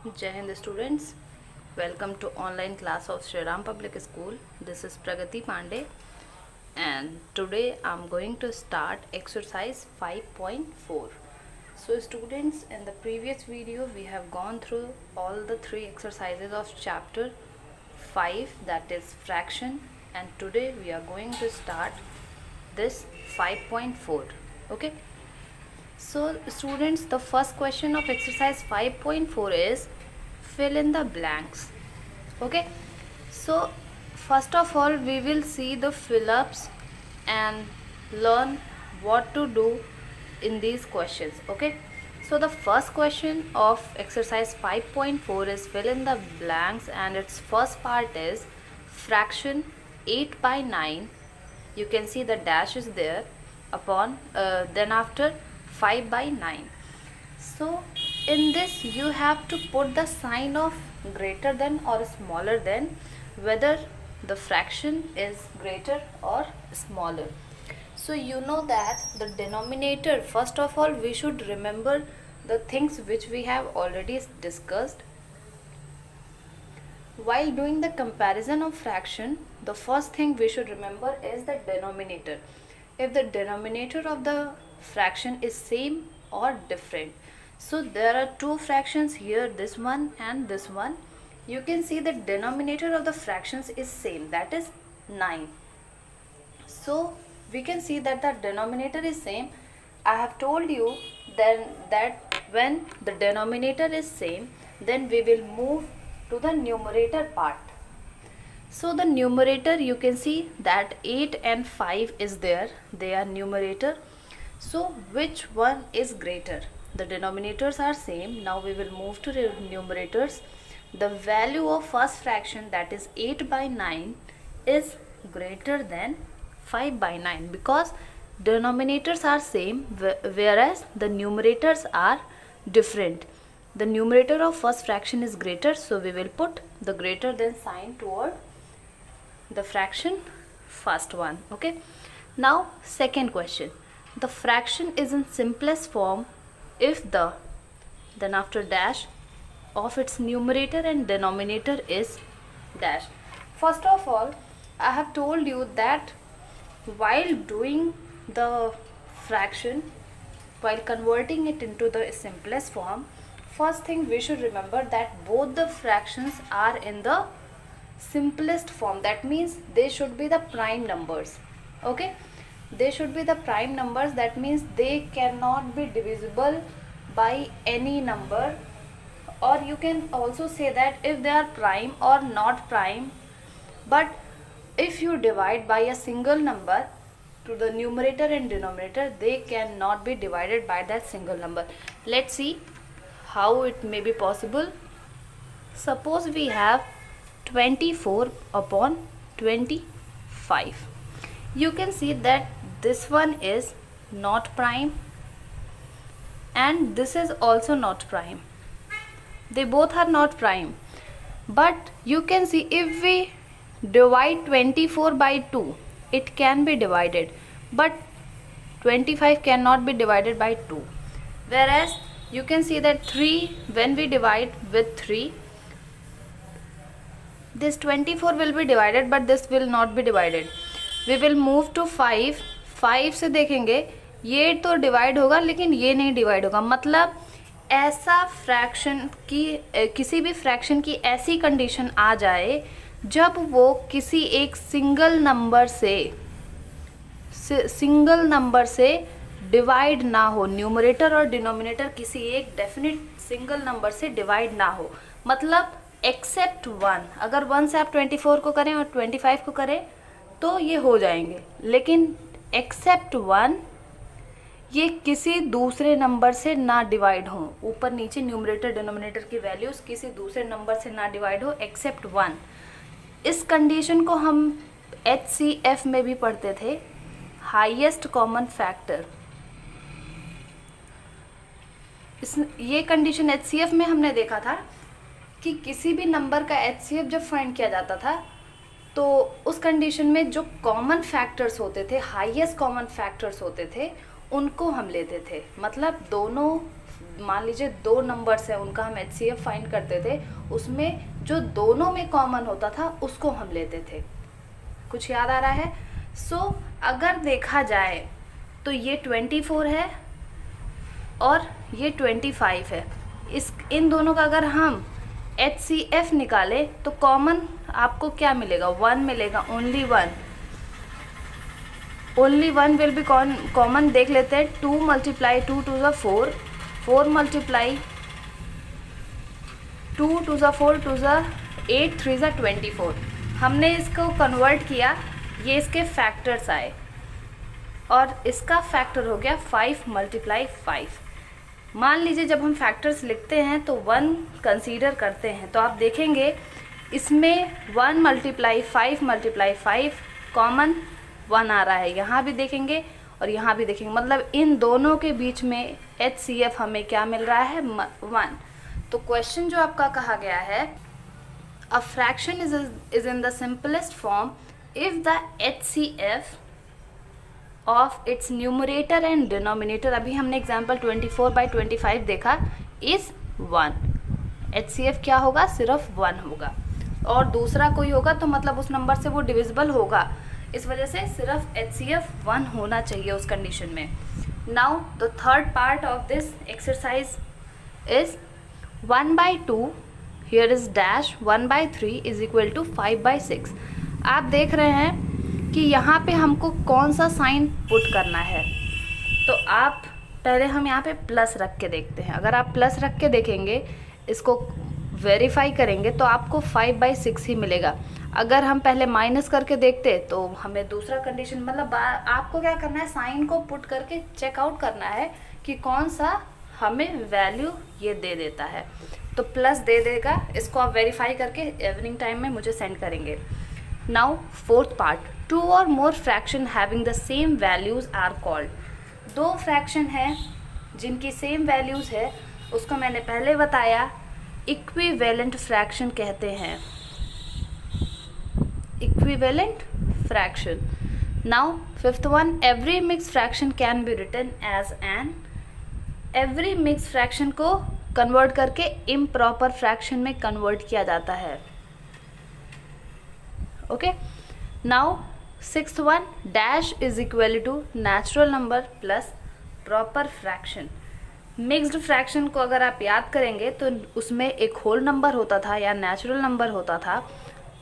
Jai Hind students, welcome to online class of Shri Ram Public School. This is Pragati Pandey and today I'm going to start exercise 5.4. So students, in the previous video we have gone through all the three exercises of chapter 5, that is fraction, and today we are going to start this 5.4. Okay. So students, the first question of exercise 5.4 is fill in the blanks. Okay, so first of all we will see the fill-ups and learn what to do in these questions. Okay, so the first question of exercise 5.4 is fill in the blanks, and its first part is fraction 8 by 9. You can see the dash is there upon then after 5 by 9. So in this you have to put the sign of greater than or smaller than, whether the fraction is greater or smaller. So you know that the denominator, first of all we should remember the things which we have already discussed. While doing the comparison of fraction, the first thing we should remember is the denominator. If the denominator of the fraction is same or different, so there are two fractions here, this one and this one. You can see the denominator of the fractions is same, that is 9. So we can see that the denominator is same. I have told you then that when the denominator is same, then we will move to the numerator part. So the numerator, you can see that 8 and 5 is there, they are numerator. So which one is greater? The denominators are same. Now we will move to the numerators. The value of first fraction, that is 8 by 9, is greater than 5 by 9 because denominators are same whereas the numerators are different. The numerator of first fraction is greater, so we will put the greater than sign toward the fraction first one. Okay, now second question, the fraction is in simplest form if the, then after dash, of its numerator and denominator is dash. First of all, I have told you that while doing the fraction, while converting it into the simplest form, first thing we should remember that both the fractions are in the simplest form. That means they should be the prime numbers. Okay, they should be the prime numbers. That means they cannot be divisible by any number, or you can also say that if they are prime or not prime, but if you divide by a single number to the numerator and denominator, they cannot be divided by that single number. Let's see how it may be possible. Suppose we have 24 upon 25. You can see that this one is not prime and this is also not prime. They both are not prime. But you can see if we divide 24 by 2, it can be divided, but 25 cannot be divided by 2. Whereas you can see that 3, when we divide with 3, this 24 will be divided but this will not be divided. We will move to 5. 5 से देखेंगे ये तो divide होगा लेकिन ये नहीं divide होगा. मतलब ऐसा फ्रैक्शन की किसी भी फ्रैक्शन की ऐसी कंडीशन आ जाए जब वो किसी एक सिंगल नंबर से डिवाइड ना हो, न्यूमरेटर और डिनोमिनेटर किसी एक डेफिनेट सिंगल नंबर से डिवाइड ना हो. मतलब एक्सेप्ट 1, अगर 1 से आप 24 को करें और 25 को करें तो ये हो जाएंगे, लेकिन एक्सेप्ट 1 ये किसी दूसरे नंबर से ना डिवाइड हो. ऊपर नीचे न्यूमरेटर डिनोमिनेटर की वैल्यूज किसी दूसरे नंबर से ना डिवाइड हो एक्सेप्ट 1. इस कंडीशन को हम HCF में भी पढ़ते थे, हाईएस्ट कॉमन फैक्टर. ये कंडीशन HCF में हमने देखा था कि किसी भी नंबर का HCF जब फाइंड किया जाता था तो उस कंडीशन में जो कॉमन फैक्टर्स होते थे, हाईएस्ट कॉमन फैक्टर्स होते थे, उनको हम लेते थे. मतलब दोनों मान लीजिए दो नंबर्स हैं, उनका हम HCF फाइंड करते थे, उसमें जो दोनों में कॉमन होता था उसको हम लेते थे। कुछ याद आ रहा है? सो अगर देखा जाए तो ये 24 है और ये 25 है। इन दोनों का अगर हम HCF निकाले तो कॉमन आपको क्या मिलेगा? 1 मिलेगा, only one will be common. देख लेते हैं, 2 मल्टीप्लाई 2 टू ज़ा 4, 4 मल्टीप्लाई 2 टू ज़ा 4 टू ज़ा 8, 3 ज़ा 24। हमने इसको कन्वर्ट किया, ये इसके फैक्टर्स आए और इसका फैक्टर हो गया 5 मल्टीप्लाई 5। मान लीजिए जब हम फैक्टर्स लिखते हैं तो 1 कंसीडर करते हैं, तो आप देखेंगे इसमें 1 मल्टीप्लाई 5 कॉमन 1 आ रहा है। यहाँ भी देखेंगे और यहाँ भी देखेंगे, मतलब इन दोनों के बीच में HCF हमें क्या मिल रहा है? 1। तो क्वेश्चन जो आपका कहा गया है, a fraction is in the simplest form if the HCF of its numerator and denominator, अभी हमने एग्जाम्पल 24/25 देखा, इज 1। HCF क्या होगा? सिर्फ 1 होगा, और दूसरा कोई होगा तो मतलब उस नंबर से वो डिविजिबल होगा, इस वजह से सिर्फ HCF 1 होना चाहिए उस कंडीशन में। Now the third part of this exercise is 1/2, here is dash, 1/3 is equal to 5/6। आप देख रहे हैं कि यहाँ पे हमको कौन सा साइन पुट करना है, तो आप पहले हम यहाँ पे प्लस रख के देखते हैं। अगर आप प्लस रख के देखेंगे, इसको वेरीफाई करेंगे तो आपको 5/6 ही मिलेगा। अगर हम पहले माइनस करके देखते तो हमें दूसरा कंडीशन, मतलब आपको क्या करना है, साइन को पुट करके चेकआउट करना है कि कौन सा हमें वैल्यू ये दे देता है। तो प्लस दे देगा, इसको आप वेरीफाई करके इवनिंग टाइम में मुझे सेंड करेंगे। नाउ फोर्थ पार्ट, 2 और more fraction having the same values are called. 2 fraction हैं जिनकी सेम वैल्यूज है, उसको मैंने पहले बताया इक्विवेलेंट फ्रैक्शन कहते हैं, equivalent fraction. Now fifth one, every mix fraction can be written as an, every mix fraction को कन्वर्ट करके इम्प्रॉपर फ्रैक्शन में कन्वर्ट किया जाता है। Okay, now sixth one, dash is equal to natural number plus proper fraction. Mixed fraction को अगर आप याद करेंगे तो उसमें एक होल नंबर होता था या नेचुरल नंबर होता था,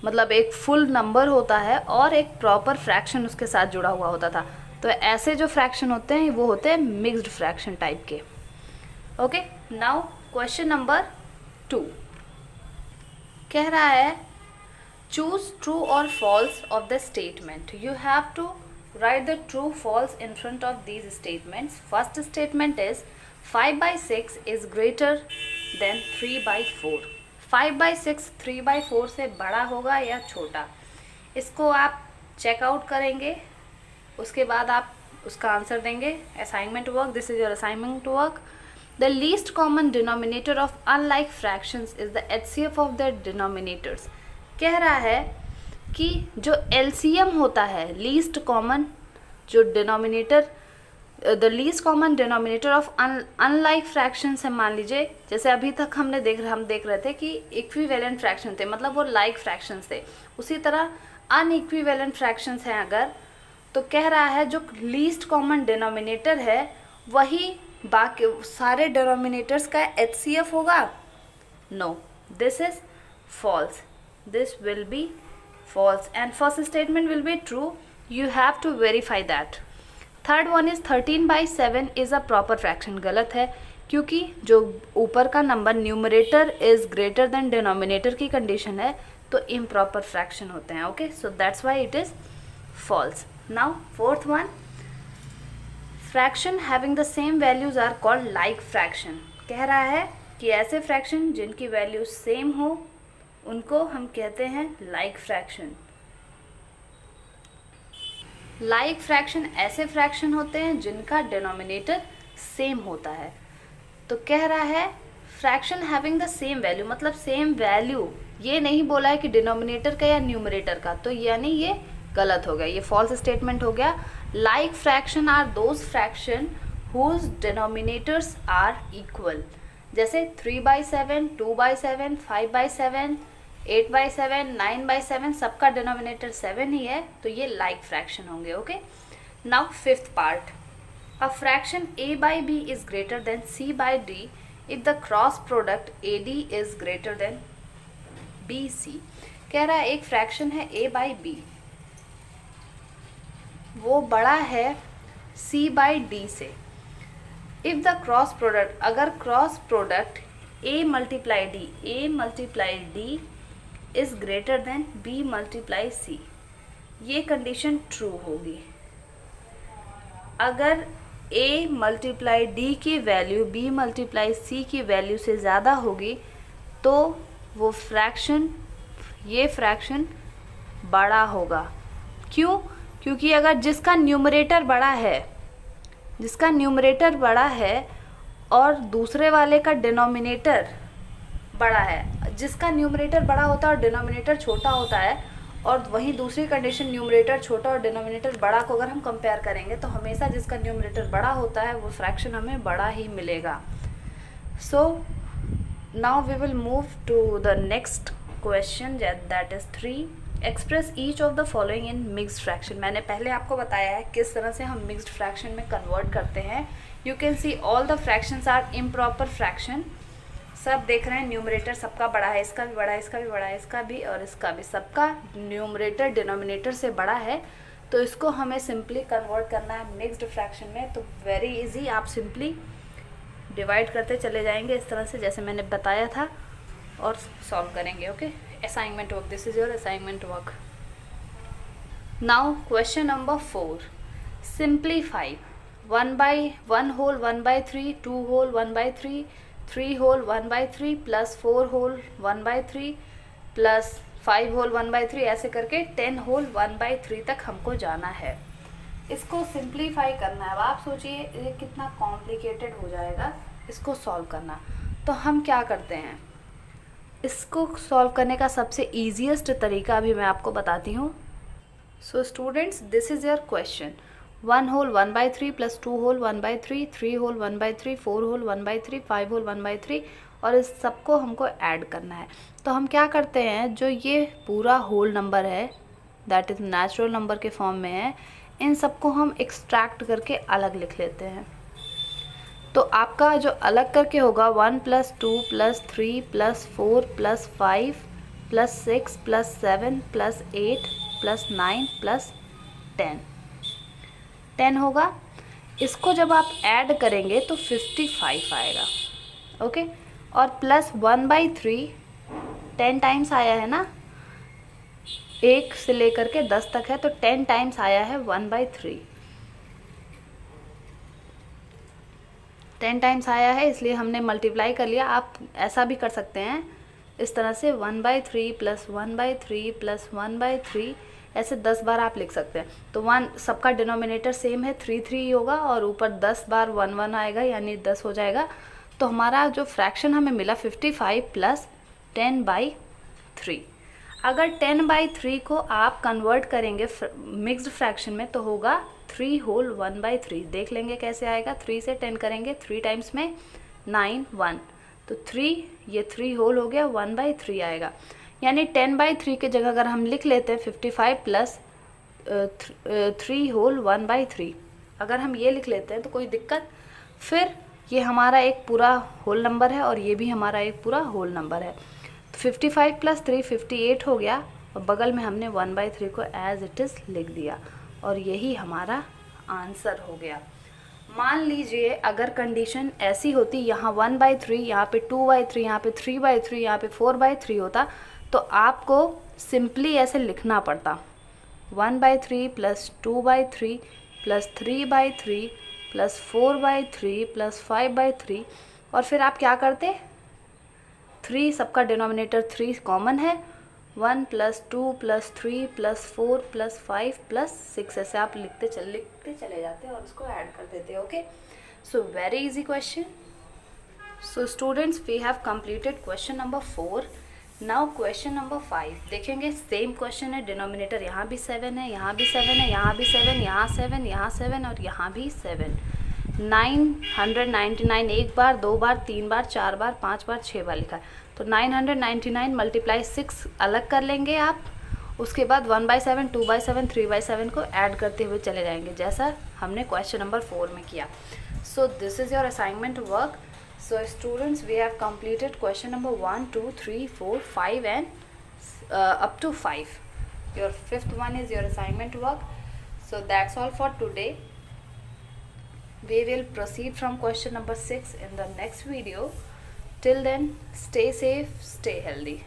मतलब एक फुल नंबर होता है और एक प्रॉपर फ्रैक्शन उसके साथ जुड़ा हुआ होता था। तो ऐसे जो फ्रैक्शन होते हैं वो होते हैं मिक्स्ड फ्रैक्शन टाइप के। ओके, नाउ क्वेश्चन नंबर 2 कह रहा है, choose true or false of the statement. You have to write the true false in front of these statements. First statement is 5/6 is greater than 3/4. 5/6 3/4 से बड़ा होगा या छोटा, इसको आप चेकआउट करेंगे, उसके बाद आप उसका आंसर देंगे। Assignment work, this is your assignment work. The least common denominator of unlike fractions is the HCF of the denominators. कह रहा है कि जो LCM होता है, लीस्ट कॉमन जो denominator, the least common denominator of unlike fractions है। मान लीजिए जैसे अभी तक हम देख रहे थे कि इक्विवेलेंट फ्रैक्शन थे, मतलब वो लाइक फ्रैक्शंस थे, उसी तरह अनइक्विवेलेंट फ्रैक्शंस हैं अगर, तो कह रहा है जो लीस्ट कॉमन डिनोमिनेटर है वही बाकी सारे डिनोमिनेटर्स का HCF होगा। No, this is false, this will be false and first statement will be true. You have to verify that. Third one is 13/7 is a proper fraction. गलत है, क्योंकि जो ऊपर का number numerator is greater than denominator की condition है तो improper fraction होते हैं। Okay, so that's why it is false. Now fourth one, fraction having the same values are called like fraction. कह रहा है कि ऐसे फ्रैक्शन जिनकी वैल्यू सेम हो उनको हम कहते हैं लाइक फ्रैक्शन। लाइक फ्रैक्शन ऐसे फ्रैक्शन होते हैं जिनका डिनोमिनेटर सेम होता है। तो कह रहा है fraction having the same value, मतलब सेम वैल्यू, ये नहीं बोला है कि डिनोमिनेटर का या न्यूमरेटर का, तो यानी ये गलत हो गया, ये फॉल्स स्टेटमेंट हो गया। Like fraction are those fraction whose denominators are equal. जैसे 3/7, 2/7, 5/7, 8/7, 9/7 सबका डिनोमिनेटर 7 ही है, तो ये लाइक फ्रैक्शन होंगे. Okay, now fifth part. A fraction a by b is greater than c by d if the cross product ad is greater than bc. कह रहा है एक फ्रैक्शन है a by b, वो बड़ा है c by d से. If the cross product, अगर cross product a multiply d is greater then b multiply c, ये कंडीशन ट्रू होगी. अगर a मल्टीप्लाई d की वैल्यू b मल्टीप्लाई c की वैल्यू से ज़्यादा होगी तो वो फ्रैक्शन, ये फ्रैक्शन बड़ा होगा. क्यों? क्योंकि अगर जिसका न्यूमरेटर बड़ा है और दूसरे वाले का डिनोमिनेटर बड़ा है, जिसका न्यूमरेटर बड़ा होता है और डिनोमिनेटर छोटा होता है, और वहीं दूसरी कंडीशन न्यूमरेटर छोटा और डिनोमिनेटर बड़ा को अगर हम कंपेयर करेंगे तो हमेशा जिसका न्यूमरेटर बड़ा होता है वो फ्रैक्शन हमें बड़ा ही मिलेगा. So now we will move to the next question, that is 3. Express each of the following in mixed fraction. मैंने पहले आपको बताया है किस तरह से हम मिक्स्ड फ्रैक्शन में कन्वर्ट करते हैं. You can see all the fractions are improper fraction. सब देख रहे हैं न्यूमरेटर सबका बड़ा है, इसका भी बड़ा है, इसका भी बड़ा है, इसका भी और इसका भी, सबका न्यूमरेटर डिनोमिनेटर से बड़ा है. तो इसको हमें सिंपली कन्वर्ट करना है मिक्स्ड फ्रैक्शन में. तो वेरी इजी, आप सिंपली डिवाइड करते चले जाएंगे इस तरह से जैसे मैंने बताया था और सॉल्व करेंगे. Okay, assignment work, this is your assignment work. Now question number 4. Simplify 1 by 1 whole 1 by 3, 2 whole 1 by 3, 3 whole 1 by 3 plus 4 whole 1 by 3 plus 5 whole 1 by 3, ऐसे करके 10 whole 1 by 3 तक हमको जाना है. इसको सिंप्लीफाई करना है. अब आप सोचिए ये कितना कॉम्प्लिकेटेड हो जाएगा इसको सॉल्व करना. तो हम क्या करते हैं, इसको सॉल्व करने का सबसे ईजीएस्ट तरीका अभी मैं आपको बताती हूँ. So students, this is your question. 1 whole 1 by 3 plus 2 whole 1 by 3, 3 whole 1 by 3, 4 whole 1 by 3, 5 whole 1 by 3, और इस सबको हमको ऐड करना है. तो हम क्या करते हैं, जो ये पूरा होल नंबर है दैट इज़ नेचुरल नंबर के फॉर्म में है, इन सबको हम एक्सट्रैक्ट करके अलग लिख लेते हैं. तो आपका जो अलग करके होगा 1 + 2 + 3 + 4 + 5 + 6 + 7 + 8 + 9 + 10 होगा. इसको जब आप ऐड करेंगे तो 55 आएगा. ओके, और प्लस 1/3 10 टाइम्स आया है ना, 1 से लेकर के 10 तक है, तो 10 टाइम्स आया है 1/3. 10 टाइम्स आया है इसलिए हमने मल्टीप्लाई कर लिया. आप ऐसा भी कर सकते हैं इस तरह से 1/3 + 1/3 + 1/3, ऐसे 10 बार आप लिख सकते हैं. तो 1 सबका डिनोमिनेटर सेम है, 3 होगा, और ऊपर 10 बार 1 आएगा यानी 10 हो जाएगा. तो हमारा जो फ्रैक्शन हमें मिला 55 + 10/3. अगर 10/3 को आप कन्वर्ट करेंगे मिक्स्ड फ्रैक्शन में तो होगा 3 whole 1/3. देख लेंगे कैसे आएगा. 3 से 10 करेंगे, 3 टाइम्स में 9 1, तो 3, ये 3 होल हो गया, 1/3 आएगा. यानी 10/3 की जगह अगर हम लिख लेते हैं 55 + 3 whole 1/3, अगर हम ये लिख लेते हैं तो कोई दिक्कत. फिर ये हमारा एक पूरा होल नंबर है और ये भी हमारा एक पूरा होल नंबर है. तो 55 + 3 58 हो गया, और बगल में हमने 1/3 को एज इट इज़ लिख दिया, और यही हमारा आंसर हो गया. मान लीजिए अगर कंडीशन ऐसी होती, यहाँ 1/3, यहाँ पे 2/3, यहाँ पे 3/3, यहाँ पे 4/3 होता, तो आपको सिंपली ऐसे लिखना पड़ता 1/3 + 2/3 + 3/3 + 4/3 + 5/3, और फिर आप क्या करते, 3 सबका डिनोमिनेटर 3 कॉमन है, 1 + 2 + 3 + 4 + 5 + 6, ऐसे आप लिखते चले जाते और उसको ऐड कर देते. Okay, so very easy question. So students, we have completed question number 4. Now question number 5 देखेंगे. सेम क्वेश्चन है, डिनोमिनेटर यहाँ भी 7 है, यहाँ भी 7 है, यहाँ भी 7, यहाँ 7, यहाँ 7 और यहाँ भी 7. 999 एक बार, 2 बार, 3 बार, 4 बार, 5 बार, 6 बार लिखा है, तो 999 मल्टीप्लाई 6 अलग कर लेंगे आप। उसके बाद 1/7, 2/7, 3/7 को ऐड करते हुए चले जाएंगे, जैसा हमने क्वेश्चन नंबर 4 में किया। So this is your assignment work. So students, we have completed question number 1, 2, 3, 4, 5 and up to 5. Your fifth one is your assignment work. So that's all for today. We will proceed from question number 6 in the next video. Till then, stay safe, stay healthy.